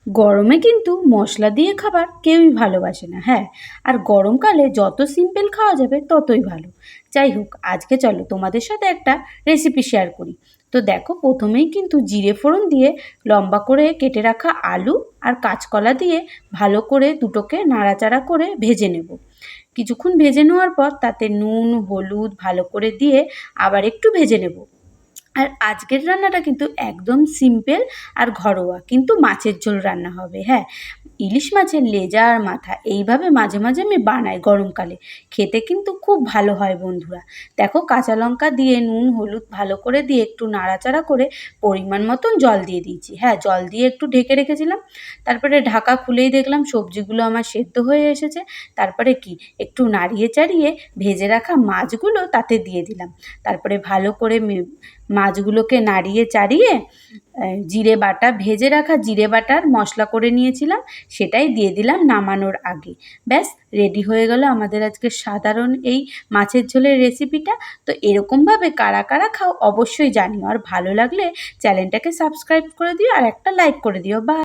গরমে কিন্তু মশলা দিয়ে খাবার কেউই ভালোবাসে না, হ্যাঁ। আর গরমকালে যত সিম্পল খাওয়া যাবে ততই ভালো। যাই হোক, আজকে চলো তোমাদের সাথে একটা রেসিপি শেয়ার করি। তো দেখো, প্রথমেই কিন্তু জিরে ফোড়ন দিয়ে লম্বা করে কেটে রাখা আলু আর কাঁচকলা দিয়ে ভালো করে দুটোকে নাড়াচাড়া করে ভেজে নেব। কিছুক্ষণ ভেজে নেওয়ার পর তাতে নুন হলুদ ভালো করে দিয়ে আবার একটু ভেজে নেব। আর আজকের রান্নাটা কিন্তু একদম সিম্পল আর ঘরোয়া, কিন্তু মাছের ঝোল রান্না হবে, হ্যাঁ। ইলিশ মাছের লেজা আর মাথা এইভাবে মাঝে মাঝে আমি বানাই গরমকালে, খেতে কিন্তু খুব ভালো হয় বন্ধুরা। দেখো, কাঁচা লঙ্কা দিয়ে নুন হলুদ ভালো করে দিয়ে একটু নাড়াচাড়া করে পরিমাণ মতন জল দিয়ে দিয়েছি, হ্যাঁ। জল দিয়ে একটু ঢেকে রেখেছিলাম, তারপরে ঢাকা খুলেই দেখলাম সবজিগুলো আমার সেদ্ধ হয়ে এসেছে। তারপরে কি একটু নাড়িয়ে চাড়িয়ে ভেজে রাখা মাছগুলো তাতে দিয়ে দিলাম। তারপরে ভালো করে মাছগুলোকে নাড়িয়ে চাড়িয়ে জিরে বাটা, ভেজে রাখা জিরে বাটার মশলা করে নিয়েছিলাম, সেটাই দিয়ে দিলাম নামানোর আগে। ব্যাস রেডি হয়ে গেল আমাদের আজকে সাধারণ এই মাছের ঝোলের রেসিপিটা। তো এরকমভাবে কারা কারা খাও অবশ্যই জানিও, আর ভালো লাগলে চ্যানেলটাকে সাবস্ক্রাইব করে দিও আর একটা লাইক করে দিও। বা